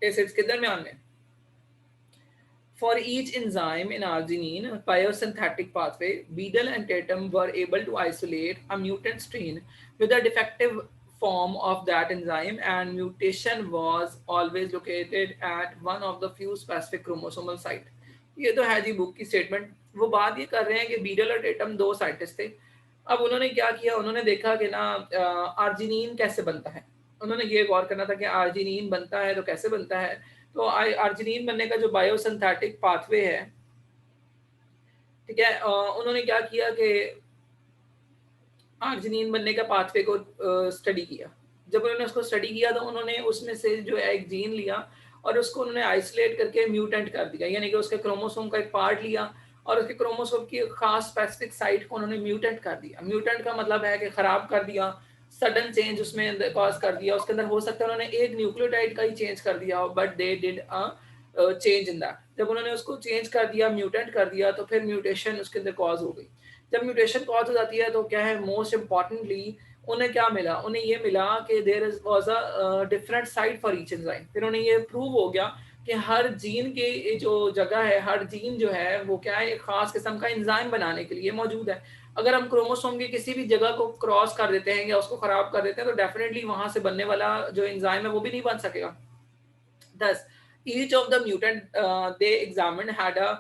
Acids के दरमियान में। For each enzyme in arginine biosynthetic pathway, Beadle and Tatum were able to isolate a mutant strain with a defective form of that enzyme, and mutation was always located at one of the few specific chromosomal site. ये तो है जी book की statement. वो बात ये कर रहे हैं कि बीडल और टेटम दो साइंटिस्ट थे। अब उन्होंने क्या किया, उन्होंने देखा कि ना आर्जिनिन कैसे बनता है। उन्होंने ये गौर करना था कि आर्जिनिन बनता है तो कैसे बनता है। तो आर्जिनिन बनने का जो बायोसिंथेटिक पाथवे है, ठीक है, उन्होंने क्या किया कि आर्जिनिन बनने का पाथवे को स्टडी किया। जब उन्होंने उसको स्टडी किया तो उन्होंने उसमें से जो है एक जीन लिया और उसको उन्होंने आइसोलेट करके म्यूटेंट कर दिया, यानी कि उसके क्रोमोसोम का एक पार्ट लिया और उसके क्रोमोसोम की खास स्पेसिफिक साइट को उन्होंने म्यूटेंट कर दिया। म्यूटेंट का मतलब है कि खराब कर दिया, सडन चेंज उसमें कॉज कर दिया। उसके अंदर हो सकता है उन्होंने एक न्यूक्लियोटाइड का ही चेंज कर दिया हो, but they did a change in that. जब उन्होंने उसको चेंज कर दिया, म्यूटेंट कर दिया, तो फिर म्यूटेशन उसके अंदर कॉज हो गई। जब म्यूटेशन कॉज हो जाती है तो क्या है, मोस्ट इंपॉर्टेंटली उन्हें क्या मिला, उन्हें ये मिला कि there was a different site for each enzyme. फिर उन्हें ये प्रूव हो गया कि हर जीन की जो जगह है, हर जीन जो है वो क्या है, एक खास किस्म का एंजाइम बनाने के लिए मौजूद है। अगर हम क्रोमोसोम की किसी भी जगह को क्रॉस कर देते हैं या उसको खराब कर देते हैं तो डेफिनेटली वहां से बनने वाला जो एंजाइम है वो भी नहीं बन सकेगा। Thus, each of the mutant they examined had a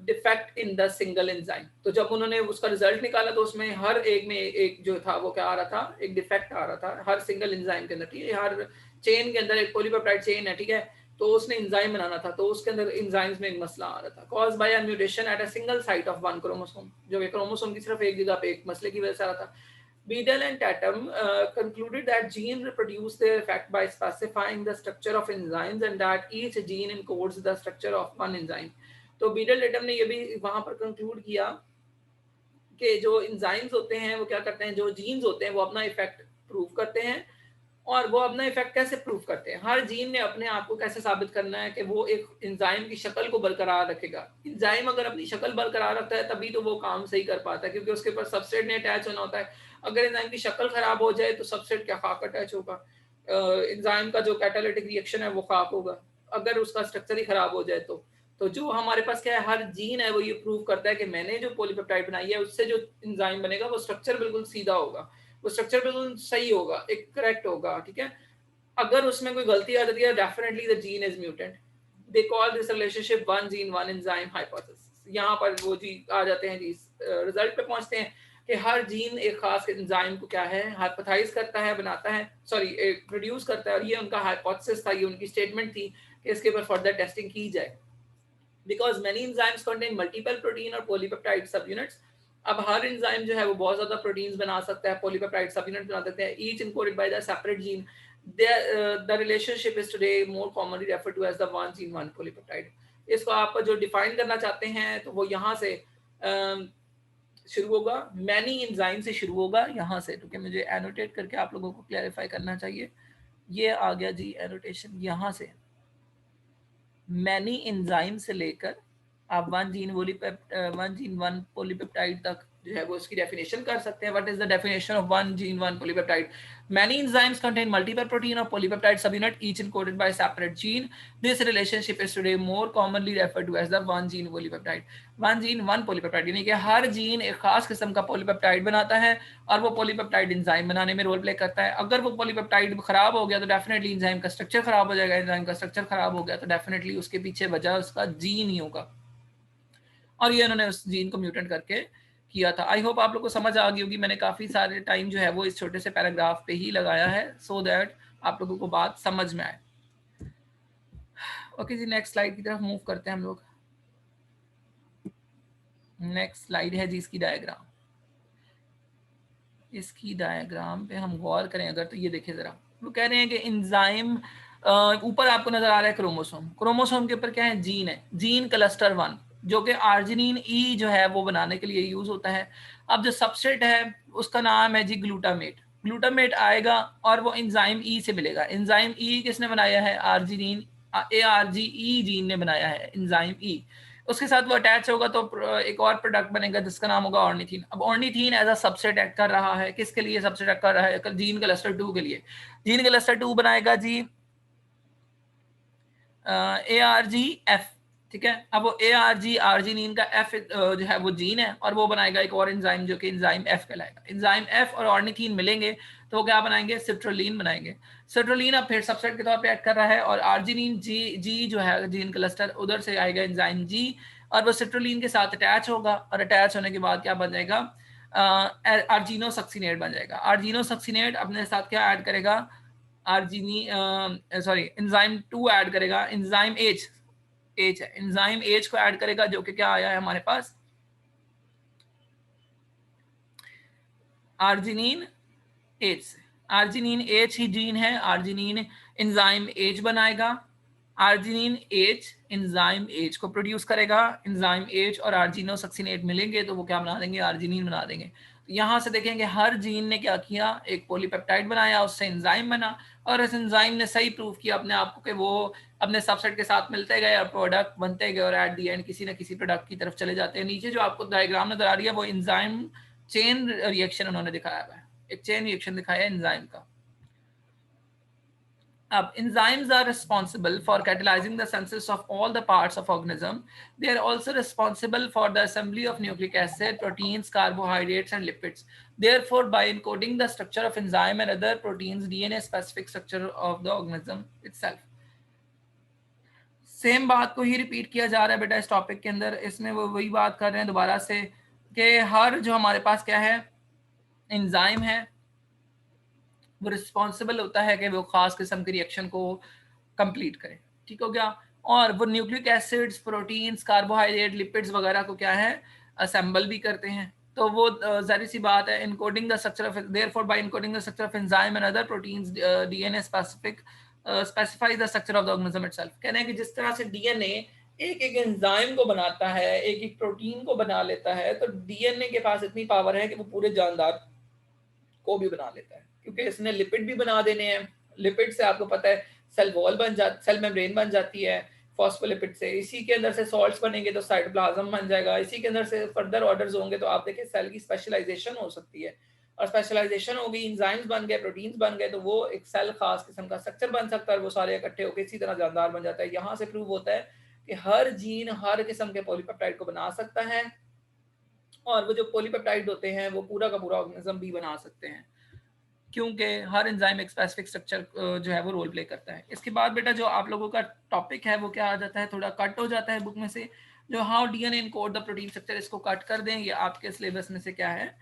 defect in the single enzyme. तो जब उन्होंने उसका रिजल्ट निकाला तो उसमें हर एक में एक जो था वो क्या आ रहा था, एक डिफेक्ट आ रहा था हर सिंगल एंजाइम के अंदर। ठीक है, हर चेन के अंदर एक पॉलीपेप्टाइड चेन है, ठीक है, तो उसने एंजाइम बनाना था तो उसके अंदर एंजाइम्स में एक मसला आ रहा था, cause by a mutation at a single site of one chromosome, जो कि क्रोमोसोम की सिर्फ एक जगह पे एक मसले की वजह से आ रहा था। Beadle and Tatum concluded that gene reproduce their effect by specifying the structure of enzymes and that each gene encodes the structure of one enzyme. तो बीडल टेटम ने ये भी वहां पर कंक्लूड किया कि जो एंजाइम्स होते हैं वो क्या करते हैं, जो जीन्स होते हैं वो अपना इफेक्ट प्रूव करते हैं। और वो अपना इफेक्ट कैसे प्रूव करते हैं, हर जीन ने अपने आप को कैसे साबित करना है कि वो एक एंजाइम की शक्ल को बरकरार रखेगा। एंजाइम अगर अपनी शक्ल बरकरार रखता है तभी तो वो काम सही कर पाता है, क्योंकि उसके ऊपर सबस्ट्रेट ने अटैच होना होता है। अगर एंजाइम की शक्ल खराब हो जाए तो सबस्ट्रेट क्या खाक अटैच होगा, एंजाइम का जो कैटालिटिक रिएक्शन है वो खाक होगा, अगर उसका स्ट्रक्चर ही खराब हो जाए तो जो हमारे पास क्या है, हर जीन है वो ये प्रूव करता है कि मैंने जो पॉलीपेप्टाइड बनाई है उससे जो एंजाइम बनेगा वो स्ट्रक्चर बिल्कुल सीधा होगा, वो स्ट्रक्चर बिल्कुल सही होगा, एक करेक्ट होगा। ठीक है, अगर उसमें कोई गलती आ जाती है definitely the gene is mutant. They call this relationship one gene one enzyme hypothesis. यहाँ पर वो जी आ जाते हैं जी, रिजल्ट पे पहुंचते हैं कि हर जीन एक खास एंजाइम को क्या है हाइपोथेसाइज करता है, बनाता है, सॉरी प्रोड्यूस करता है। और ये उनका हाइपोथेसिस था, ये उनकी स्टेटमेंट थी कि इसके ऊपर फर्दर टेस्टिंग की जाए। Because many enzymes contain multiple protein और पॉलीपेप्टाइड सब यूनिट्स। अब हर एंजाइम जो है वो बहुत ज्यादा प्रोटीन्स बना सकता है, पॉलीपेप्टाइड सब यूनिट बना सकते हैं, each encoded by the separate gene. The relationship is today more commonly referred to as the one gene one polypeptide। इसको आप जो डिफाइन करना चाहते हैं तो वो यहाँ से शुरू होगा, मैनी एंजाइम से शुरू होगा यहाँ से। तो क्या मुझे एनोटेट करके आप लोगों को क्लैरिफाई करना चाहिए, ये आ गया जी एनोटेशन यहाँ से। मैनी एंजाइम से लेकर आप वन जीन वन पॉलीपेप्टाइड तक जो है वो इसकी डेफिनेशन कर सकते हैं। What is the definition of one gene one polypeptide? Many enzymes contain multiple protein और polypeptide subunit each encoded by separate gene. This relationship is today more commonly referred to as the one gene polypeptide. One gene one polypeptide यानी कि हर gene एक खास किस्म का polypeptide बनाता है और वो पॉलीपेप्टाइड एंजाइम बनाने में रोल प्ले करता है। अगर वो पॉलीपेप्टाइड खराब हो गया तो डेफिनेटली एंजाइम का स्ट्रक्चर खराब हो जाएगा, एंजाइम का स्ट्रक्चर खराब हो गया तो डेफिनेटली उसके पीछे वजह उसका जीन ही होगा। और ये उन्होंने उस जीन को म्यूटेंट करके किया था। आई होप आप लोग को समझ आ गई होगी। मैंने काफी सारे टाइम जो है वो इस छोटे से पैराग्राफ पे ही लगाया है सो दैट आप लोगों को बात समझ में आए। ओके जी, नेक्स्ट स्लाइड की तरफ मूव करते हैं हम लोग। नेक्स्ट स्लाइड है जी इसकी डायग्राम। इसकी डायग्राम पे हम गौर करें अगर तो ये देखिए जरा, वो कह रहे हैं कि एंजाइम ऊपर आपको नजर आ रहा है क्रोमोसोम, क्रोमोसोम के ऊपर क्या है, जीन है, जीन क्लस्टर वन जो कि आर्जिनिन ई जो है वो बनाने के लिए यूज होता है। अब जो सबस्ट्रेट है उसका नाम है जी ग्लूटामेट। ग्लूटामेट आएगा और वो एंजाइम ई से मिलेगा। एंजाइम ई किसने बनाया है? आर्जिनिन, ARGE जीन ने बनाया है एंजाइम ई। उसके साथ वो अटैच होगा तो एक और प्रोडक्ट बनेगा जिसका नाम होगा ऑर्निथीन। अब ornithine as a subset act कर रहा है, किसके लिए सबसेट एक्ट कर रहा है? जीन क्लस्टर 2 के लिए। जीन क्लस्टर 2 बनाएगा जी ARGF, ठीक है। अब वो ARG आर्जिनिन का F जो है वो जीन है, और वो बनाएगा एक और एंजाइम जो कि एंजाइम F कहलाएगा। एंजाइम F और ऑर्निथीन मिलेंगे तो वो क्या बनाएंगे, सिट्रोलिन बनाएंगे। सिट्रोलिन अब फिर सबस्ट्रेट के तौर पे एक्ट कर रहा है, और आर्जिनिन जी जो है जीन क्लस्टर, उधर से आएगा एंजाइम G, और वो सिट्रोलिन के साथ अटैच होगा, और अटैच होने के बाद क्या बन जाएगा, आर्जिनोसक्सिनेट बन जाएगा। आर्जिनोसक्सिनेट अपने साथ क्या ऐड करेगा, एंजाइम 2 ऐड करेगा, एंजाइम H है, एंजाइम H को ऐड करेगा, जो कि क्या आया है हमारे पास, आर्जिनिन H से। आर्जिनिन H ही जीन है, आर्जिनिन एंजाइम H बनाएगा, आर्जिनिन H एंजाइम H को प्रोड्यूस करेगा, एंजाइम H और आर्जिनोसक्सिनेट मिलेंगे तो वो क्या बना देंगे, आर्जिनिन बना देंगे। तो यहाँ से देखेंगे हर जीन ने क्या किया, एक पॉलीपेप्टाइड बनाया, उससे एंजाइम बना, और इस एंजाइम ने सही प्रूव किया अपने आप को कि वो अपने सबसेट के साथ मिलते गए और प्रोडक्ट बनते गए, और एट दी एंड किसी न किसी प्रोडक्ट की तरफ चले जाते हैं। नीचे जो आपको डायग्राम नजर आ रही है वो एंजाइम चेन रिएक्शन उन्होंने दिखाया हुआ है, एक चेन रिएक्शन दिखाया है एंजाइम का। अब enzymes are responsible for catalyzing the synthesis of all the parts of organism. They are also responsible for the assembly of nucleic acid, proteins, carbohydrates, and lipids. Therefore, by encoding the structure of enzyme and other proteins, DNA specific structure of the organism itself. Same बात को ही repeat किया जा रहा है बेटा इस topic के अंदर। इसमें वो वही बात कर रहे हैं दोबारा से कि हर जो हमारे पास क्या है, एंजाइम है, वो रिस्पॉन्सिबल होता है कि वो खास किस्म की रिएक्शन को कंप्लीट करे, ठीक हो गया। और वो nucleic acids, proteins, carbohydrate, lipids वगैरह को क्या है, असेंबल भी करते हैं। तो वो जारी सी बात है, encoding the structure of, therefore by encoding the structure of enzyme and other proteins, DNA specifies the structure of the organism itself. कहने हैं कि जिस तरह से डीएनए एक एक एंजाइम को बनाता है, एक एक प्रोटीन को बना लेता है, तो डीएनए के पास इतनी पावर है कि वो पूरे जानदार को भी बना लेता है, क्योंकि इसने लिपिड भी बना देने हैं। लिपिड से आपको पता है सेल वॉल बन जाती, सेल मेम्ब्रेन बन जाती है फॉस्फोलिपिड से। इसी के अंदर से सॉल्ट्स बनेंगे तो साइटोप्लाज्म बन जाएगा। इसी के अंदर से फर्दर ऑर्डर्स होंगे तो आप देखिए सेल की स्पेशलाइजेशन हो सकती है, और स्पेशलाइजेशन होगी, एंजाइम्स बन गए, प्रोटीन्स बन गए, तो वो एक सेल खास किस्म का स्ट्रक्चर बन सकता है, और वो सारे इकट्ठे होकर इसी तरह जानदार बन जाता है। यहाँ से प्रूव होता है कि हर जीन हर किस्म के पॉलीपेप्टाइड को बना सकता है, और वो जो पॉलीपेप्टाइड होते हैं वो पूरा का पूरा ऑर्गेनिज्म भी बना सकते हैं, क्योंकि हर एंजाइम एक स्पेसिफिक स्ट्रक्चर जो है वो रोल प्ले करता है। इसके बाद बेटा जो आप लोगों का टॉपिक है वो क्या आ जाता है, थोड़ा कट हो जाता है बुक में से, जो how DNA encode the protein structure, इसको कट कर दें। ये आपके सिलेबस में से क्या है,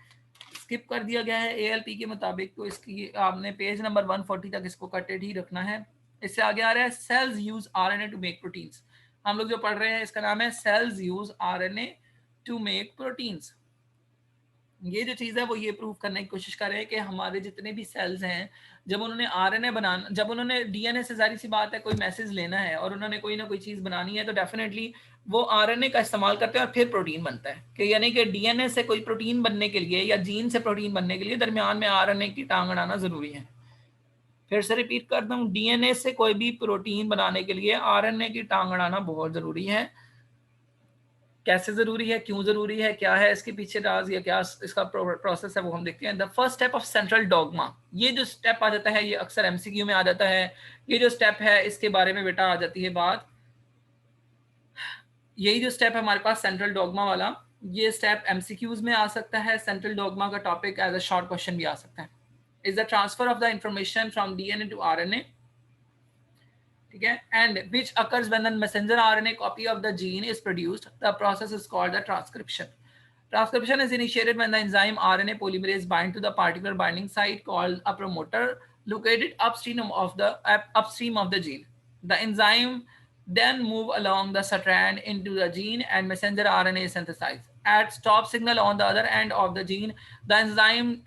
स्किप कर दिया गया है एएलपी के मुताबिक, तो इसकी आपने पेज नंबर 140 तक इसको कटेड ही रखना है। इससे आगे आ रहा है cells use RNA to make proteins. हम लोग जो पढ़ रहे हैं इसका नाम है cells use RNA to make proteins. ये जो चीज़ है वो ये प्रूव करने की कोशिश कर रहे हैं कि हमारे जितने भी सेल्स हैं, जब उन्होंने आरएनए बनाना, जब उन्होंने डीएनए से जारी सी बात है कोई मैसेज लेना है और उन्होंने कोई ना कोई चीज़ बनानी है, तो डेफिनेटली वो आरएनए का इस्तेमाल करते हैं और फिर प्रोटीन बनता है। कि यानी कि डीएनए से कोई प्रोटीन बनने के लिए या जीन से प्रोटीन बनने के लिए दरमियान में आरएनए की टांग अड़ाना ज़रूरी है। फिर से रिपीट करता हूँ, डीएनए से कोई भी प्रोटीन बनाने के लिए आरएनए की टांग अड़ाना बहुत ज़रूरी है। कैसे जरूरी है, क्यों जरूरी है, क्या है इसके पीछे राज या क्या इसका प्रोसेस है, वो हम देखते हैं। The first step of central dogma, ये जो स्टेप आ जाता है ये अक्सर एमसीक्यू में आ जाता है। ये जो स्टेप है इसके बारे में बेटा आ जाती है बात। यही जो स्टेप है हमारे पास सेंट्रल डॉगमा वाला, ये स्टेप एमसीक्यूज में आ सकता है। सेंट्रल डॉगमा का topic as a short question भी आ सकता है। Is the transfer of the information from DNA to RNA, ठीक है, and which occurs when the messenger RNA copy of the gene is produced. The process is called the transcription. Transcription is initiated when the enzyme RNA polymerase bind to the particular binding site called a promoter located upstream of the gene. The enzyme then move along the strand into the gene and messenger RNA is synthesized. At stop signal on the other end of the gene, the enzyme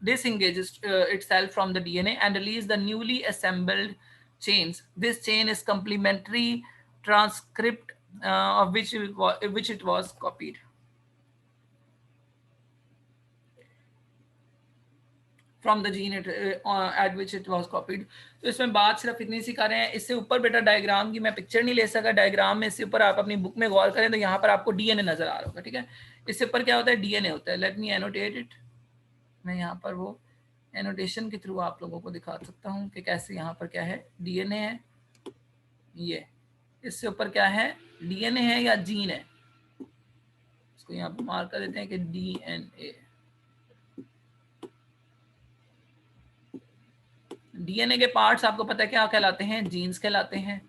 disengages itself from the DNA and release the newly assembled chains. This chain is complementary transcript of which it was copied. From the gene at which it was copied. तो इसमें बात सिर्फ इतनी सी कर रहे हैं। इससे ऊपर बेटा डायग्राम की मैं पिक्चर नहीं ले सका, डायग्राम में इससे ऊपर आप अपनी बुक में गौर करें तो यहाँ पर आपको डीएनए नजर आ रहा होगा, ठीक है। इससे ऊपर क्या होता है, डीएनए होता है। Let me annotate it. मैं यहाँ पर वो एनोटेशन के थ्रू आप लोगों को दिखा सकता हूँ कि कैसे यहाँ पर क्या है, डीएनए है, ये इससे ऊपर क्या है, डीएनए है या जीन है, इसको यहाँ पर मार्क कर देते हैं कि डीएनए। डीएनए के पार्ट्स आपको पता है क्या कहलाते हैं, जीन्स कहलाते हैं।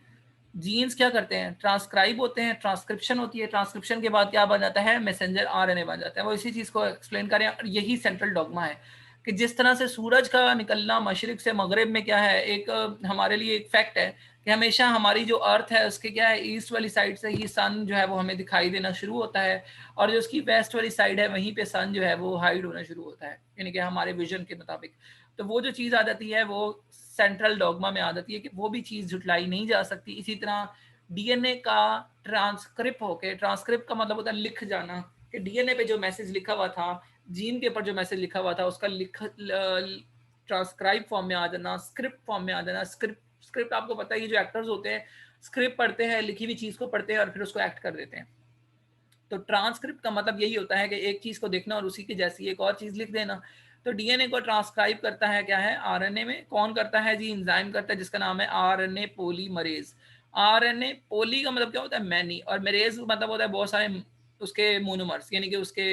जीन्स क्या करते हैं, ट्रांसक्राइब होते हैं, ट्रांसक्रिप्शन होती है, ट्रांसक्रिप्शन के बाद क्या बन जाता है, मैसेंजर आरएनए बन जाता है। वो इसी चीज को एक्सप्लेन करें, और यही सेंट्रल डॉगमा है कि जिस तरह से सूरज का निकलना मशरिक से मगरिब में क्या है, एक हमारे लिए एक फैक्ट है कि हमेशा हमारी जो अर्थ है उसके क्या है, ईस्ट वाली साइड से ही सन जो है वो हमें दिखाई देना शुरू होता है, और जो उसकी वेस्ट वाली साइड है वहीं पे सन जो है वो हाइड होना शुरू होता है, यानी कि हमारे विजन के मुताबिक। तो वो जो चीज़ आ जाती है वो सेंट्रल डॉगमा में आ जाती है कि वो भी चीज़ झुटलाई नहीं जा सकती। इसी तरह डीएनए का ट्रांसक्रिप्ट होके, ट्रांसक्रिप्ट का मतलब होता है लिख जाना, कि डीएनए पे जो मैसेज लिखा हुआ था, जीन के ऊपर जो मैसेज लिखा हुआ था उसका लिख ट्रांसक्राइब फॉर्म में आ जाना, स्क्रिप्ट फॉर्म में आ जाना। स्क्रिप्ट आपको पता है, ये जो एक्टर्स होते हैं स्क्रिप्ट पढ़ते हैं, लिखी हुई चीज़ को पढ़ते हैं और फिर उसको एक्ट कर देते हैं। तो ट्रांसक्रिप्ट का मतलब यही होता है कि एक चीज़ को देखना और उसी की जैसी एक और चीज़ लिख देना। तो डीएनए को ट्रांसक्राइब करता है क्या है, आरएनए में। कौन करता है जी, एंजाइम करता है, जिसका नाम है आरएनए पॉलीमरेज। आरएनए पॉली का मतलब क्या होता है, मैनी, और मरेज मतलब होता है बहुत सारे उसके मोनोमर्स, यानी कि उसके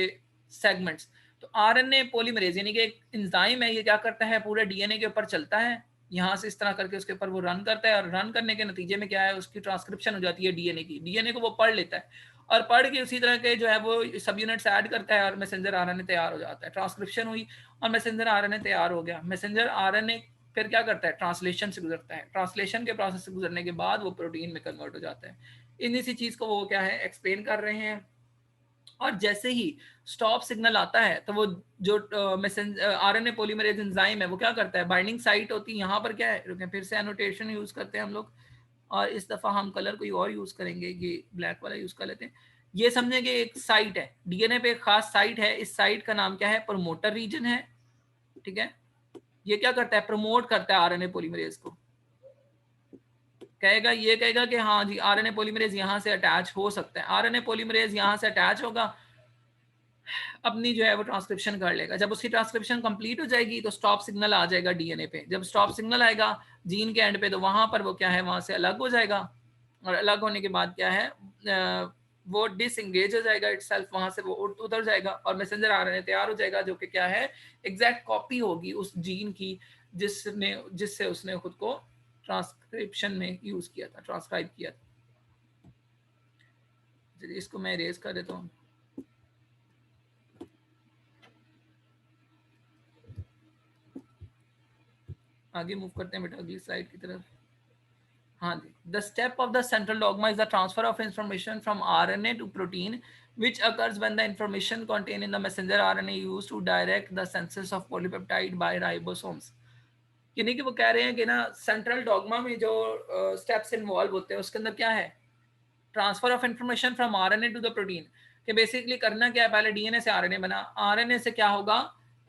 सेगमेंट्स। तो आरएनए पॉलीमरेज यानी कि एक एंजाइम है, ये क्या करता है, पूरे डीएनए के ऊपर चलता है, यहाँ से इस तरह करके उसके ऊपर वो रन करता है, और रन करने के नतीजे में क्या है, उसकी ट्रांसक्रिप्शन हो जाती है डीएनए की। डीएनए को वो पढ़ लेता है, और पढ़ के उसी तरह के जो है वो सब यूनिट्स ऐड करता है, और मैसेंजर आरएनए तैयार हो जाता है। ट्रांसक्रिप्शन हुई और मैसेंजर आरएनए तैयार हो गया। मैसेंजर आरएनए फिर क्या करता है, ट्रांसलेशन से गुजरता है। ट्रांसलेशन के प्रोसेस से गुजरने के बाद वो प्रोटीन में कन्वर्ट हो जाता है। इन्हीं सी चीज़ को वो क्या है, एक्सप्लेन कर रहे हैं। और जैसे ही स्टॉप सिग्नल आता है तो वो जो मैसेंजर आरएनए पॉलीमरेज एंजाइम है वो क्या करता है, बाइंडिंग साइट होती है यहाँ पर, क्या है, रुके फिर से एनोटेशन यूज करते हैं हम लोग, और इस दफा हम कलर कोई और यूज करेंगे, ये ब्लैक वाला यूज कर लेते हैं। ये समझे कि एक साइट है डीएनए पे, एक खास साइट है, इस साइट का नाम क्या है, प्रमोटर रीजन है, ठीक है। ये क्या करता है, प्रमोट करता है आरएनए पॉलीमरेज को। कहेगा, ये कहेगा कि हाँ जी आरएनए पॉलीमरेज यहाँ से अटैच हो सकता है। आरएनए पॉलीमरेज यहाँ से अटैच होगा, अपनी जो है वो ट्रांसक्रिप्शन कर लेगा। जब उसकी ट्रांसक्रिप्शन कंप्लीट हो जाएगी तो स्टॉप सिग्नल आ जाएगा डीएनए पे। जब स्टॉप सिग्नल आएगा जीन के एंड पे, तो वहां पर वो क्या है, वहां से अलग हो जाएगा, और अलग होने के बाद क्या है, वो डिसएंगेज हो जाएगा इटसेल्फ, वहां से वो उतर जाएगा, और मैसेंजर आरएनए तैयार हो जाएगा, जो कि क्या है, एग्जैक्ट कॉपी होगी उस जीन की जिससे उसने खुद को ट्रांसक्रिप्शन में यूज किया था, ट्रांसक्राइब किया था। चलिए इसको मैं इरेज कर देता हूँ। आगे मूव करते हैं बेटा अगली स्लाइड की तरफ। हाँ जी, the step of the central dogma is the transfer of information from RNA to protein which occurs when the information contained in the messenger RNA used to direct the synthesis of polypeptide by ribosomes। यानी कि वो कह रहे हैं कि ना central dogma में जो स्टेप्स इन्वॉल्व होते हैं उसके अंदर क्या है, transfer of information from RNA to the protein, कि बेसिकली करना क्या है, पहले डीएनए से आरएनए बना, आरएनए से क्या होगा,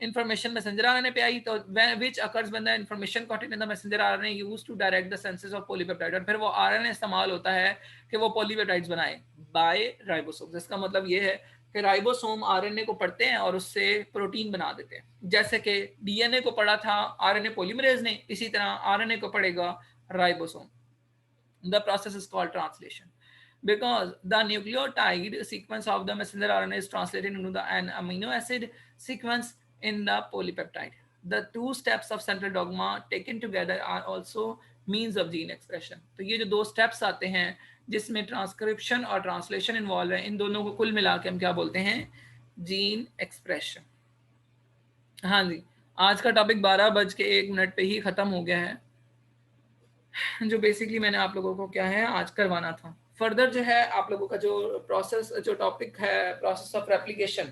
इंफॉर्मेशन मैसेंजर आरएनए पे आई, तो which occurs when the information contained in the messenger RNA used to direct the synthesis of polypeptide, और फिर वो आरएनए इस्तेमाल होता है कि वो पॉलीपेप्टाइड्स बनाए बाय राइबोसोम्स। इसका मतलब ये है कि राइबोसोम आरएनए को पढ़ते हैं और उससे प्रोटीन बना देते हैं। जैसे कि डीएनए को पढ़ा था आरएनए पॉलीमरेज ने, इसी तरह आरएनए को पढ़ेगा ribosome. The process is called translation because the nucleotide sequence of the messenger RNA is translated into an amino acid sequence in the polypeptide. The two steps of central dogma taken together are also means of gene expression। तो ये जो दो steps आते हैं जिसमें transcription और translation involve है, इन दोनों को कुल मिला के हम क्या बोलते हैं, जीन एक्सप्रेशन। हाँ जी, आज का टॉपिक 12:01 पे ही खत्म हो गया है, जो बेसिकली मैंने आप लोगों को क्या है आज करवाना था। फर्दर जो है आप लोगों का जो प्रोसेस, जो टॉपिक है प्रोसेस ऑफ रेप्लिकेशन,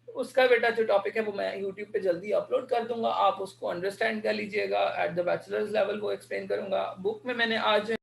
उसका बेटा जो टॉपिक है वो मैं यूट्यूब पे जल्दी अपलोड कर दूंगा, आप उसको अंडरस्टैंड कर लीजिएगा। एट द बैचलर्स लेवल वो एक्सप्लेन करूंगा। बुक में मैंने आज